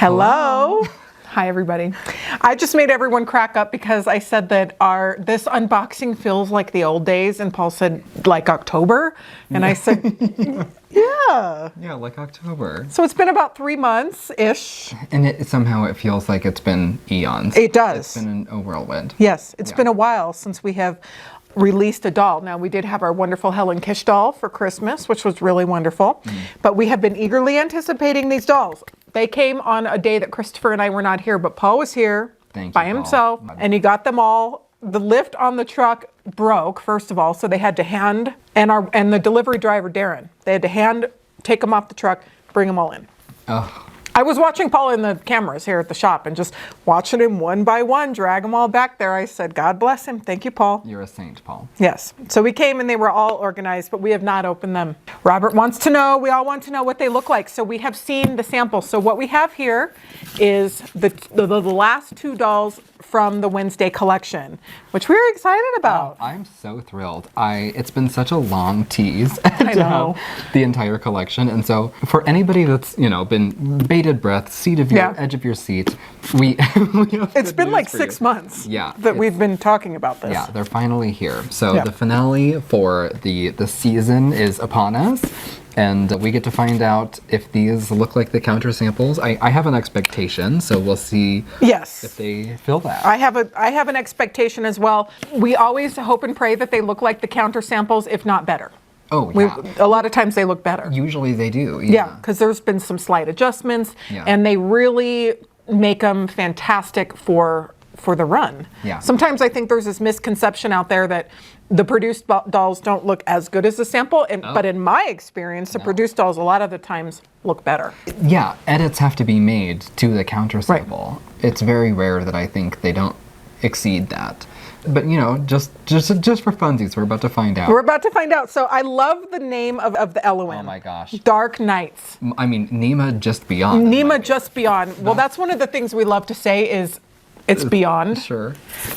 Hello. Hi, everybody. I just made everyone crack up because I said that this unboxing feels like the old days, and Paul said like October, and I said, yeah. Yeah, like October. So it's been about 3 months-ish. And somehow it feels like it's been eons. It does. It's been a whirlwind. Yes, it's been a while since we have released a doll. Now, we did have our wonderful Helen Kish doll for Christmas, which was really wonderful, but we have been eagerly anticipating these dolls. They came on a day that Christopher and I were not here, but Paul was here by himself, and he got them all. The lift on the truck broke, first of all, so they had to hand, and the delivery driver, Darren, they had to hand, take them off the truck, bring them all in. Oh. I was watching Paul in the cameras here at the shop and just watching him one by one drag them all back there. I said, God bless him. Thank you, Paul. You're a saint, Paul. Yes. So we came and they were all organized, but we have not opened them. Robert wants to know, we all want to know what they look like. So we have seen the samples. So what we have here is the last two dolls from the Wednesday collection, which we're excited about. Oh, I'm so thrilled. It's been such a long tease to know. have the entire collection. And so for anybody that's, been bated breath, edge of your seat, we have it's been like 6 months that we've been talking about this. Yeah, they're finally here. So the finale for the season is upon us. And we get to find out if these look like the counter samples. I have an expectation, so we'll see if they fill that. I have an expectation as well. We always hope and pray that they look like the counter samples, if not better. Oh, yeah. A lot of times they look better. Usually they do, yeah. Because there's been some slight adjustments, and they really make them fantastic for the run. Yeah. Sometimes I think there's this misconception out there that the produced dolls don't look as good as the sample, but in my experience, the produced dolls a lot of the times look better. Yeah, edits have to be made to the counter sample. Right. It's very rare that I think they don't exceed that. But just for funsies, we're about to find out. We're about to find out. So I love the name of the Elowyne. Oh my gosh. Dark Nights. I mean, Neema just beyond. Neema just beyond. Well, that's one of the things we love to say is it's beyond. Sure.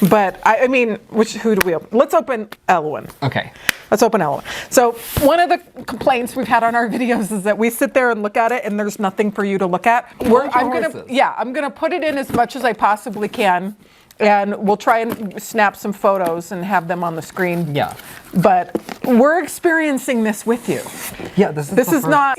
But I mean, who do we open? Let's open Ellowyne. Okay. Let's open Ellowyne. So one of the complaints we've had on our videos is that we sit there and look at it and there's nothing for you to look at. I'm gonna put it in as much as I possibly can. And we'll try and snap some photos and have them on the screen. Yeah. But we're experiencing this with you. Yeah, this is not,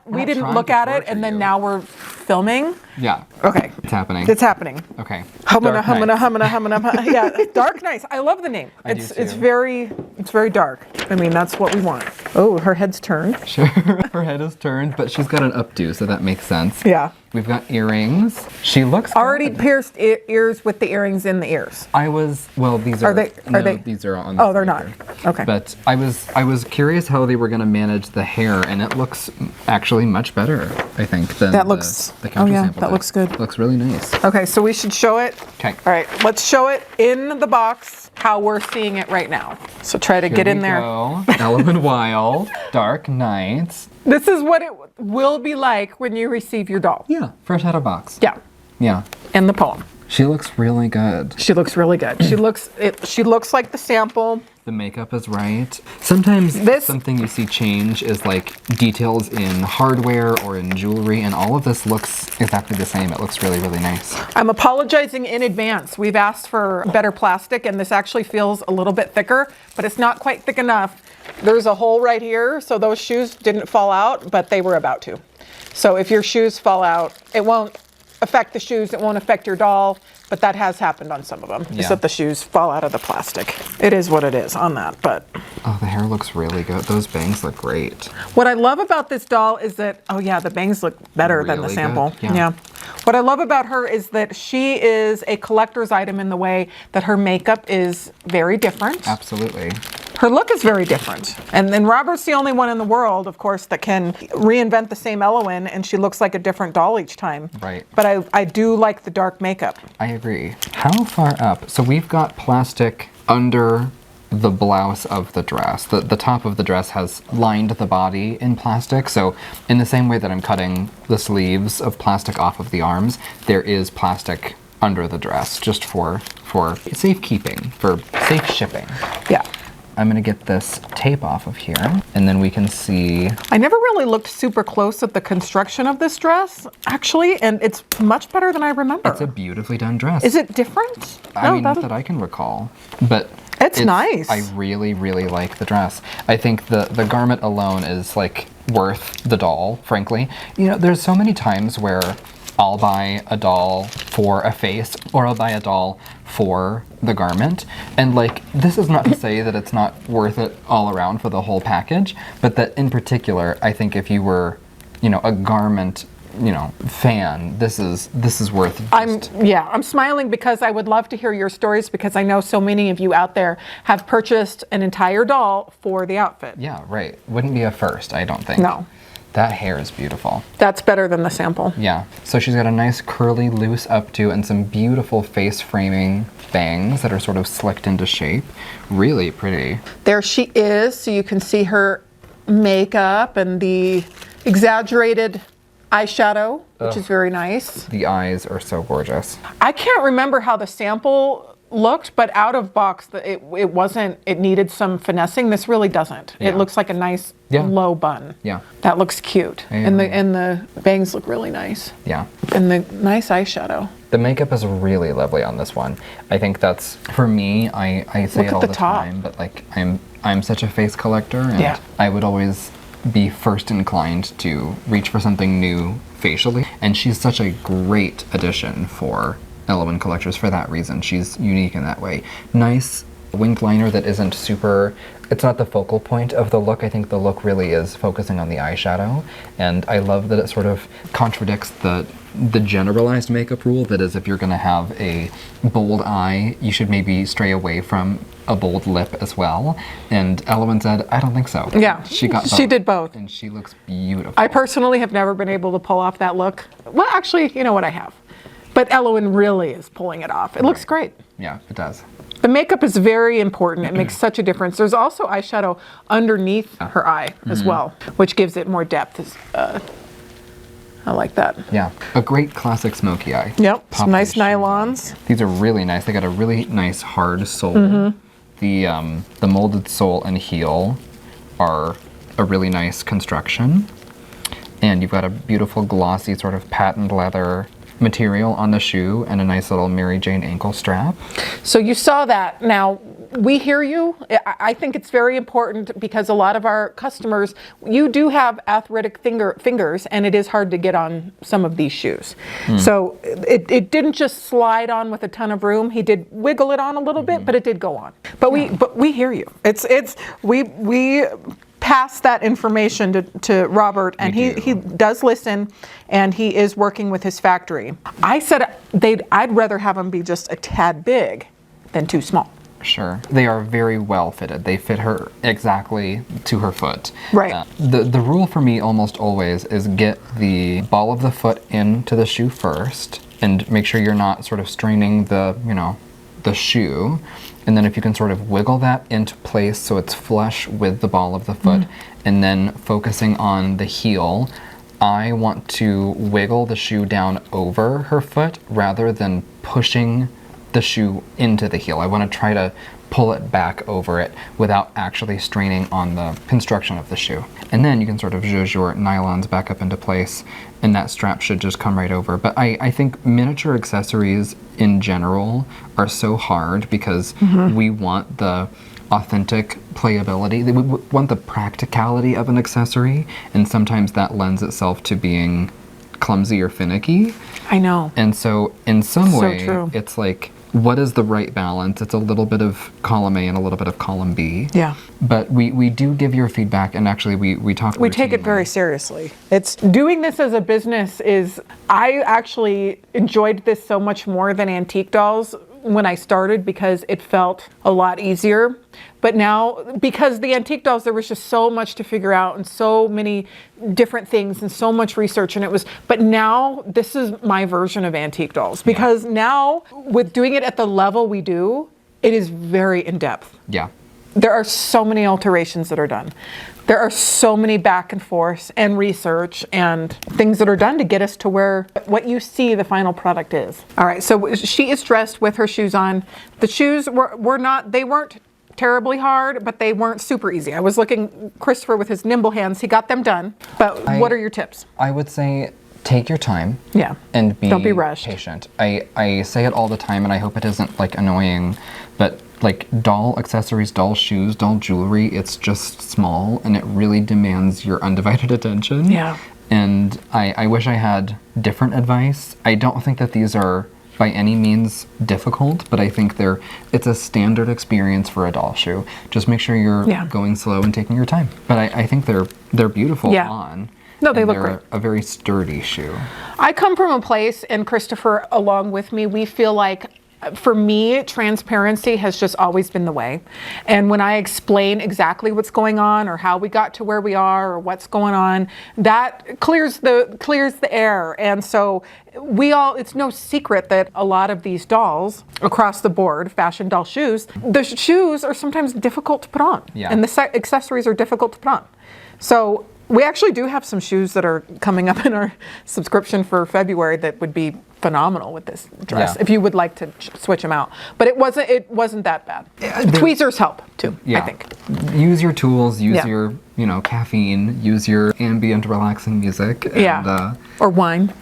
we didn't look at it and then now we're filming. Yeah. Okay. It's happening. It's happening. Okay. Hummina. Yeah, Dark Nights. I love the name. It's very dark. I mean, that's what we want. Oh, her head's turned. Sure. Her head is turned, but she's got an updo, so that makes sense. Yeah. We've got earrings. She looks already good. Pierced ears with the earrings in the ears. These are these are on the they're not. Okay. But I was curious how they were going to manage the hair, and it looks actually much better, I think, than the counter sample. That looks good. Looks really nice. Okay, so we should show it. Okay. All right, let's show it in the box how we're seeing it right now. So try to get in there. Eloin Wild, Dark Nights. This is what it will be like when you receive your doll. Yeah, fresh out of box. Yeah. Yeah. And the poem. She looks really good. She looks really good. She looks like the sample. The makeup is right. Sometimes something you see change is like details in hardware or in jewelry, and all of this looks exactly the same. It looks really, really nice. I'm apologizing in advance. We've asked for better plastic, and this actually feels a little bit thicker, but it's not quite thick enough. There's a hole right here, so those shoes didn't fall out, but they were about to. So if your shoes fall out, it won't affect the shoes, it won't affect your doll, but that has happened on some of them, is that the shoes fall out of the plastic. It is what it is on that, but. Oh, the hair looks really good. Those bangs look great. What I love about this doll is that, the bangs look better than the sample. Yeah. What I love about her is that she is a collector's item in the way that her makeup is very different. Absolutely. Her look is very different. And then Robert's the only one in the world, of course, that can reinvent the same Elowyne, and she looks like a different doll each time. Right. But I do like the dark makeup. I agree. How far up? So we've got plastic under the blouse of the dress. The top of the dress has lined the body in plastic. So in the same way that I'm cutting the sleeves of plastic off of the arms, there is plastic under the dress just for safekeeping, for safe shipping. Yeah. I'm gonna get this tape off of here, and then we can see. I never really looked super close at the construction of this dress, actually, and it's much better than I remember. It's a beautifully done dress. Is it different? I mean, not that I can recall, but it's nice. I really, really like the dress. I think the garment alone is like worth the doll, frankly. You know, there's so many times where I'll buy a doll for a face, or I'll buy a doll for the garment. And like, this is not to say that it's not worth it all around for the whole package, but that in particular, I think if you were, you know, a garment, you know, fan, this is worth just... I'm smiling because I would love to hear your stories, because I know so many of you out there have purchased an entire doll for the outfit. Yeah, right. Wouldn't be a first, I don't think. No. That hair is beautiful. That's better than the sample. Yeah. So she's got a nice curly loose updo and some beautiful face framing bangs that are sort of slicked into shape. Really pretty. There she is, so you can see her makeup and the exaggerated eyeshadow, which is very nice. The eyes are so gorgeous. I can't remember how the sample looked, but out of box, it needed some finessing. This really doesn't. Yeah. It looks like a nice low bun. Yeah. That looks cute. And the bangs look really nice. Yeah. And the nice eyeshadow. The makeup is really lovely on this one. I think that's, for me, I say it all the time, but like I'm such a face collector, and I would always be first inclined to reach for something new facially. And she's such a great addition for Ellowyne collectors for that reason. She's unique in that way. Nice winged liner that isn't super, it's not the focal point of the look. I think the look really is focusing on the eyeshadow, and I love that it sort of contradicts the generalized makeup rule that is, if you're gonna have a bold eye, you should maybe stray away from a bold lip as well. And Ellowyne said, I don't think so. Yeah, she did both. And she looks beautiful. I personally have never been able to pull off that look. Well, actually, you know what, I have. But Ellowyne really is pulling it off. It looks great. Yeah, it does. The makeup is very important. It makes such a difference. There's also eyeshadow underneath her eye as well, which gives it more depth. I like that. Yeah, a great classic smoky eye. Yep, some nice nylons. These are really nice. They got a really nice hard sole. The molded sole and heel are a really nice construction. And you've got a beautiful glossy sort of patent leather material on the shoe and a nice little Mary Jane ankle strap. So you saw that. Now, we hear you. I think it's very important because a lot of our customers, you do have arthritic fingers, and it is hard to get on some of these shoes. So it didn't just slide on with a ton of room. He did wiggle it on a little bit, but it did go on. But we hear you. We pass that information to Robert, and he does listen, and he is working with his factory. I said I'd rather have them be just a tad big than too small. Sure. They are very well fitted. They fit her exactly to her foot. Right. The rule for me almost always is get the ball of the foot into the shoe first, and make sure you're not sort of straining the shoe. And then if you can sort of wiggle that into place so it's flush with the ball of the foot, and then focusing on the heel, I want to wiggle the shoe down over her foot rather than pushing the shoe into the heel. I want to try to pull it back over it without actually straining on the construction of the shoe. And then you can sort of zhuzh your nylons back up into place, and that strap should just come right over. But I think miniature accessories in general are so hard because we want the authentic playability. We want the practicality of an accessory, and sometimes that lends itself to being clumsy or finicky. I know. And so in some way, true. It's like, what is the right balance? It's a little bit of column A and a little bit of column B. Yeah. But we do give your feedback, and actually we talk. We take it very seriously. It's doing this as a business I actually enjoyed this so much more than antique dolls when I started because it felt a lot easier. But now, because the antique dolls, there was just so much to figure out and so many different things and so much research, but now this is my version of antique dolls because now with doing it at the level we do, it is very in depth. Yeah. There are so many alterations that are done. There are so many back and forth and research and things that are done to get us to where what you see the final product is. All right, so she is dressed with her shoes on. The shoes weren't terribly hard, but they weren't super easy. I was looking, Christopher with his nimble hands, he got them done. But what are your tips? I would say take your time. Yeah. And Don't be rushed. patient. I say it all the time, and I hope it isn't like annoying, but like doll accessories, doll shoes, doll jewelry, it's just small and it really demands your undivided attention. Yeah. And I wish I had different advice. I don't think that these are by any means difficult, but I think it's a standard experience for a doll shoe. Just make sure you're going slow and taking your time. But I think they're beautiful on. No, they look they're great. A very sturdy shoe. I come from a place, and Christopher along with me, we feel like, for me, transparency has just always been the way. And when I explain exactly what's going on or how we got to where we are or what's going on, that clears the air. And so it's no secret that a lot of these dolls across the board, fashion doll shoes, the shoes are sometimes difficult to put on. Yeah. And the accessories are difficult to put on. So we actually do have some shoes that are coming up in our subscription for February that would be phenomenal with this dress if you would like to switch them out. But it wasn't that bad. Tweezers help too, I think. Use your tools, use your, caffeine, use your ambient relaxing music. And, or wine.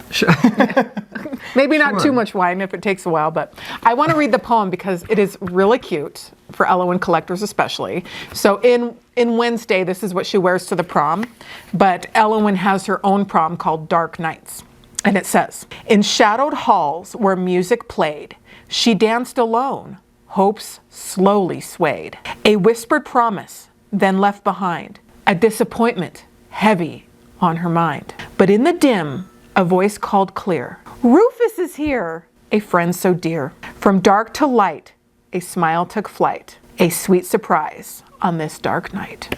Maybe not too much wine if it takes a while, but I want to read the poem because it is really cute for Eloin collectors especially. So in Wednesday, this is what she wears to the prom, but Eloin has her own prom called Dark Nights. And it says, in shadowed halls where music played, she danced alone, hopes slowly swayed. A whispered promise, then left behind, a disappointment heavy on her mind. But in the dim, a voice called clear, Rufus is here, a friend so dear. From dark to light, a smile took flight, a sweet surprise on this dark night.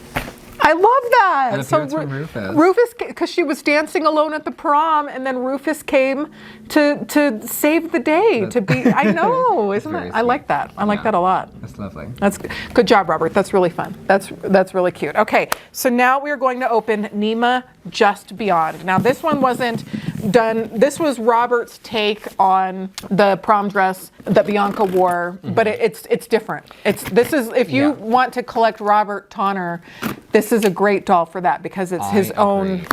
I love that. And so Rufus. Rufus, because she was dancing alone at the prom, and then Rufus came to save the day. I know, isn't it? I like that. I like that a lot. That's lovely. That's good job, Robert. That's really fun. That's really cute. Okay, so now we are going to open Nema Just Beyond. Now this one wasn't done. This was Robert's take on the prom dress that Bianca wore, but it's different. If you want to collect Robert Tonner, this is a great doll for that because it's his own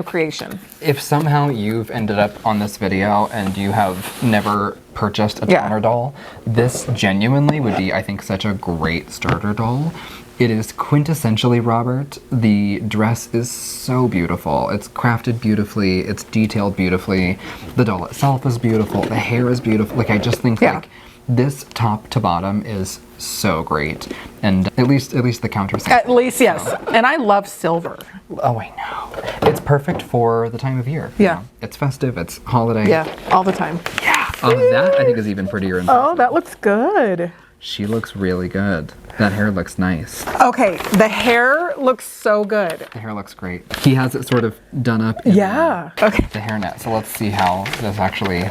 creation. If somehow you've ended up on this video and you have never purchased a Tonner doll, this genuinely would be, I think, such a great starter doll. It is quintessentially Robert. The dress is so beautiful. It's crafted beautifully. It's detailed beautifully. The doll itself is beautiful. The hair is beautiful. Like, I just think like this top to bottom is so great. And at least the countersink. At least, yes. And I love silver. Oh, I know. It's perfect for the time of year. Yeah. It's festive. It's holiday. Yeah, all the time. Yeah. That I think is even prettier. Oh, that looks good. She looks really good. That hair looks nice. Okay, the hair looks so good. The hair looks great. He has it sort of done up in okay. the hairnet. So let's see how this actually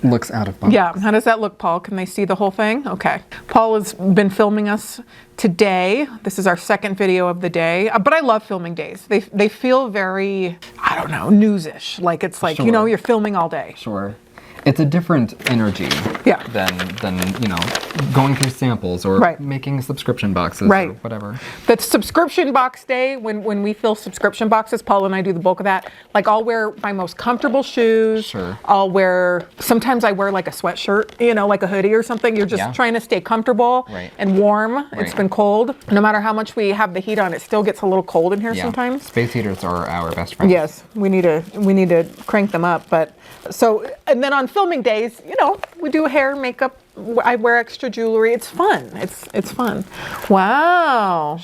looks out of box. Yeah, how does that look, Paul? Can they see the whole thing? Okay. Paul has been filming us today. This is our second video of the day, but I love filming days. They feel very, I don't know, news-ish. Like it's like, you're filming all day. Sure. It's a different energy than going through samples or making subscription boxes or whatever. The subscription box day, when we fill subscription boxes, Paul and I do the bulk of that. Like I'll wear my most comfortable shoes. Sure. Sometimes I wear like a sweatshirt, like a hoodie or something. You're just trying to stay comfortable and warm. Right. It's been cold. No matter how much we have the heat on, it still gets a little cold in here sometimes. Space heaters are our best friends. Yes, we need to crank them up. And then on filming days, we do hair, makeup. I wear extra jewelry. It's fun. It's fun. Wow.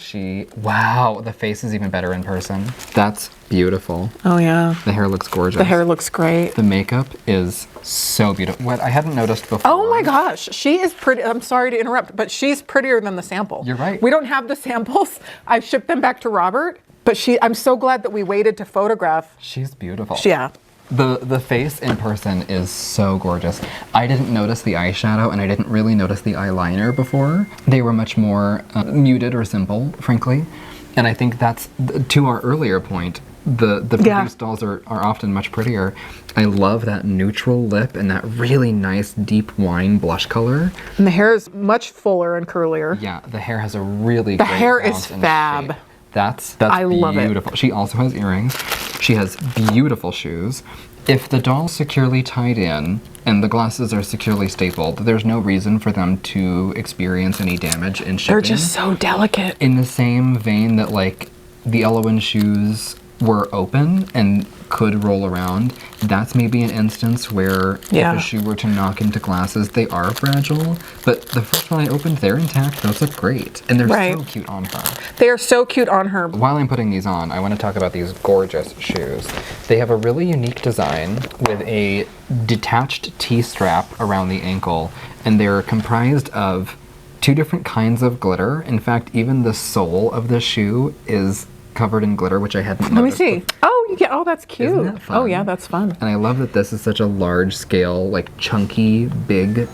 Wow. The face is even better in person. That's beautiful. Oh yeah. The hair looks gorgeous. The hair looks great. The makeup is so beautiful. What I hadn't noticed before. Oh my gosh, she is pretty. I'm sorry to interrupt, but she's prettier than the sample. You're right. We don't have the samples. I've shipped them back to Robert, but I'm so glad that we waited to photograph. She's beautiful. Yeah. The face in person is so gorgeous. I didn't notice the eyeshadow and I didn't really notice the eyeliner before. They were much more muted or simple, frankly. And I think that's, to our earlier point, The produced dolls are often much prettier. I love that neutral lip and that really nice deep wine blush color. And the hair is much fuller and curlier. Yeah, the hair has a really The great hair is balance and fab. shape. That's I love it. beautiful. She also has earrings. She has beautiful shoes. If the doll's securely tied in and the glasses are securely stapled, there's no reason for them to experience any damage in shipping. They're just so delicate. In the same vein that like the Ellowyne shoes were open and could roll around, that's maybe an instance where if a shoe were to knock into glasses, they are fragile. But the first one I opened, they're intact. Those look great. And they're so cute on her. They are so cute on her. While I'm putting these on, I want to talk about these gorgeous shoes. They have a really unique design with a detached T-strap around the ankle, and they're comprised of 2 different kinds of glitter. In fact, even the sole of the shoe is covered in glitter, which I hadn't noticed. Let me see. Oh, yeah. Oh, that's cute. Isn't that fun? Oh, yeah, that's fun. And I love that this is such a large scale, like chunky, big,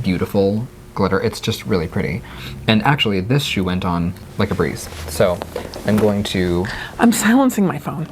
beautiful glitter. It's just really pretty. And actually, this shoe went on like a breeze. So I'm going to... I'm silencing my phone.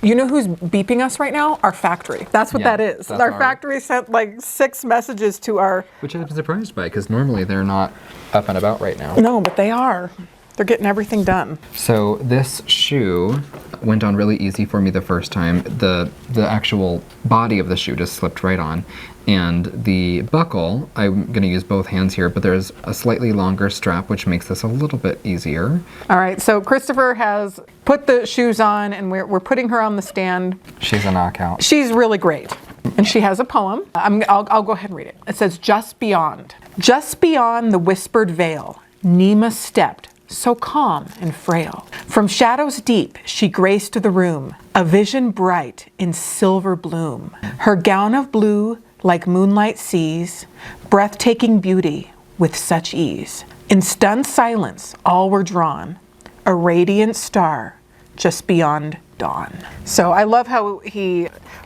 You know who's beeping us right now? Our factory. That's what that is. Our factory sent like 6 messages to our... Which I'm surprised by, because normally they're not up and about right now. No, but they are. They're getting everything done. So this shoe went on really easy for me the first time. The actual body of the shoe just slipped right on. And the buckle, I'm going to use both hands here, but there's a slightly longer strap, which makes this a little bit easier. All right, so Christopher has put the shoes on, and we're putting her on the stand. She's a knockout. She's really great. And she has a poem. I'll go ahead and read it. It says, just beyond the whispered veil, Nema stepped, so calm and frail. From shadows deep, she graced the room, a vision bright in silver bloom. Her gown of blue, like moonlight seas, breathtaking beauty with such ease. In stunned silence, all were drawn, a radiant star just beyond dawn. So I love how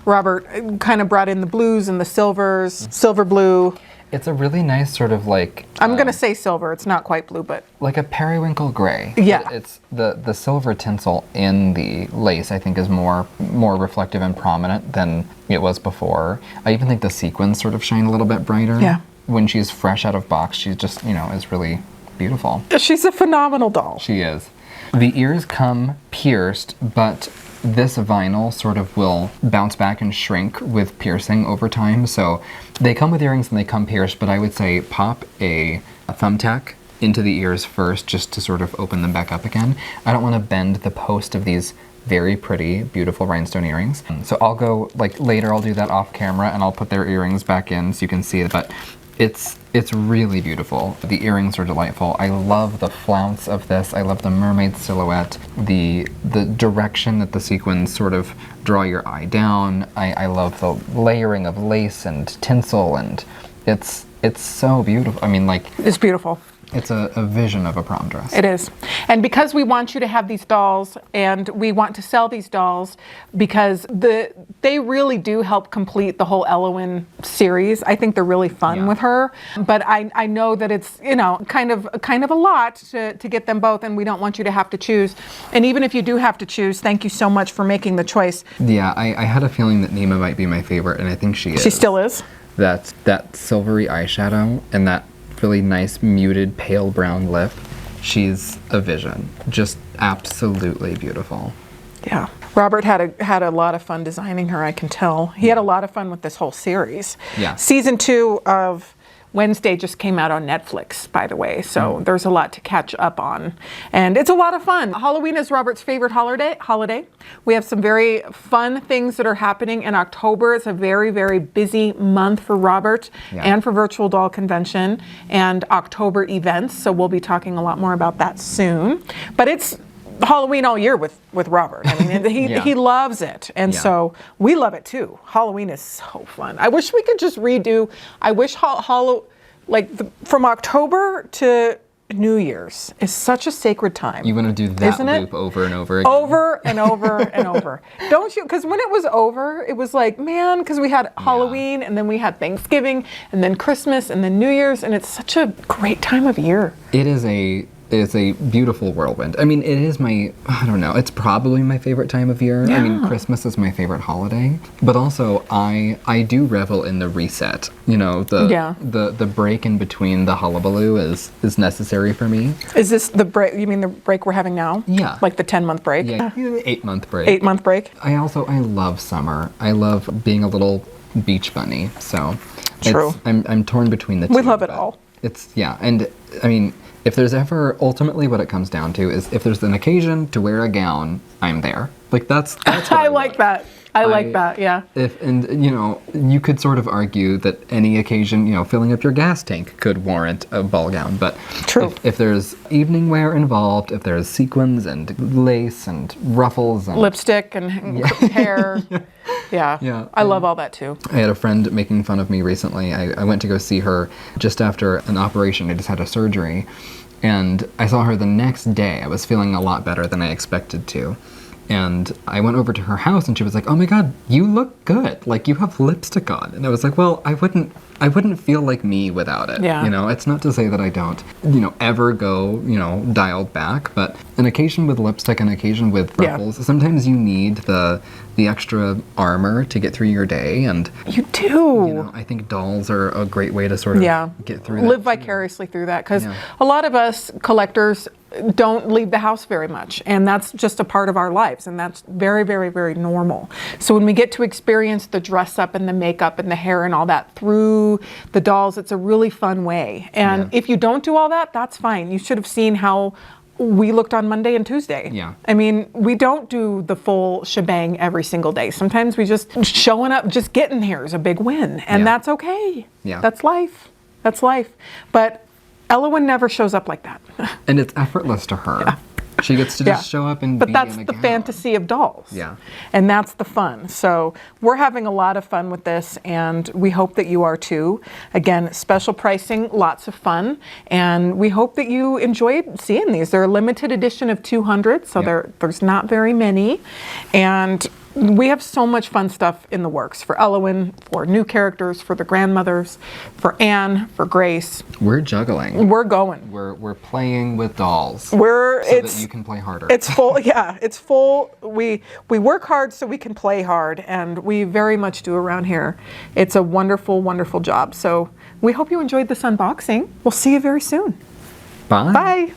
Robert kind of brought in the blues and the silvers, silver blue. It's a really nice sort of like... I'm going to say silver. It's not quite blue, but... like a periwinkle gray. Yeah. It's the silver tinsel in the lace, I think, is more reflective and prominent than it was before. I even think the sequins sort of shine a little bit brighter. Yeah. When she's fresh out of box, she's just, is really beautiful. She's a phenomenal doll. She is. The ears come pierced, but this vinyl sort of will bounce back and shrink with piercing over time. So they come with earrings and they come pierced, but I would say pop a thumbtack into the ears first just to sort of open them back up again. I don't want to bend the post of these very pretty, beautiful rhinestone earrings. So I'll go, like later I'll do that off camera and I'll put their earrings back in so you can see it, but it's really beautiful. The earrings are delightful. I love the flounce of this. I love the mermaid silhouette, the direction that the sequins sort of draw your eye down. I love the layering of lace and tinsel, and it's so beautiful. I mean, like... It's beautiful. It's a vision of a prom dress. It is. And because we want you to have these dolls and we want to sell these dolls because they really do help complete the whole Ellowyne series. I think they're really fun with her. But I know that it's, kind of a lot to get them both, and we don't want you to have to choose. And even if you do have to choose, thank you so much for making the choice. Yeah, I had a feeling that Neema might be my favorite, and I think she is. She still is? That silvery eyeshadow and that really nice muted pale brown lip. She's a vision. Just absolutely beautiful. Yeah. Robert had a lot of fun designing her, I can tell. He had a lot of fun with this whole series. Yeah. Season 2 of Wednesday just came out on Netflix, by the way, so there's a lot to catch up on. And it's a lot of fun. Halloween is Robert's favorite holiday. We have some very fun things that are happening in October. It's a very, very busy month for Robert and for Virtual Doll Convention and October events, so we'll be talking a lot more about that soon. But it's Halloween all year with Robert. I mean, he loves it, and so we love it too. Halloween is so fun. I wish we could just redo. I wish from October to New Year's is such a sacred time. You want to do that loop over and over again? Over and over and over. Don't you? Because when it was over, it was like, man, because we had Halloween and then we had Thanksgiving and then Christmas and then New Year's, and it's such a great time of year. It is a is a beautiful whirlwind. I mean, it is I don't know, it's probably my favorite time of year. I mean, Christmas is my favorite holiday, but also I do revel in the reset. You know, the break in between the hullabaloo is necessary for me. Is this the break? You mean the break we're having now? Yeah. Like the 10-month break? Yeah, 8-month break. 8-month break? I love summer. I love being a little beach bunny, so True. I'm torn between the two. We love it but all. It's, yeah, and I mean, if there's ever, ultimately what it comes down to is if there's an occasion to wear a gown, I'm there. Like that's what I like that. I like that, yeah. And you know, you could sort of argue that any occasion, you know, filling up your gas tank could warrant a ball gown, but True. If there's evening wear involved, if there's sequins and lace and ruffles and Lipstick and hair. Yeah. I love all that too. I had a friend making fun of me recently. I went to go see her just after an operation. I just had a surgery. And I saw her the next day. I was feeling a lot better than I expected to. And I went over to her house and she was like, "Oh my God, you look good. Like you have lipstick on." And I was like, well, I wouldn't feel like me without it. Yeah. You know, it's not to say that I don't, you know, ever go, you know, dialed back, but an occasion with lipstick, an occasion with ruffles, sometimes you need the extra armor to get through your day. And You do. you know, I think dolls are a great way to sort of get through that. Live vicariously through that, because a lot of us collectors don't leave the house very much, and that's just a part of our lives, and that's very, very, very normal. So when we get to experience the dress up and the makeup and the hair and all that through the dolls, it's a really fun way. And if you don't do all that, that's fine. You should have seen how we looked on Monday and Tuesday. Yeah. I mean, we don't do the full shebang every single day. Sometimes we just showing up, just getting here is a big win, and that's okay. Yeah. That's life. That's life. But Ellowyne never shows up like that. And it's effortless to her. Yeah. She gets to just show up and But be that's in a the gown. fantasy of dolls. Yeah. And that's the fun. So we're having a lot of fun with this, and we hope that you are too. Again, special pricing, lots of fun, and we hope that you enjoyed seeing these. They're a limited edition of 200, so there's not very many. And we have so much fun stuff in the works for Ellowyne, for new characters, for the grandmothers, for Anne, for Grace. We're juggling. We're going. We're playing with dolls. So that you can play harder. It's full, yeah, it's full. We work hard so we can play hard, and we very much do around here. It's a wonderful, wonderful job. So we hope you enjoyed this unboxing. We'll see you very soon. Bye. Bye.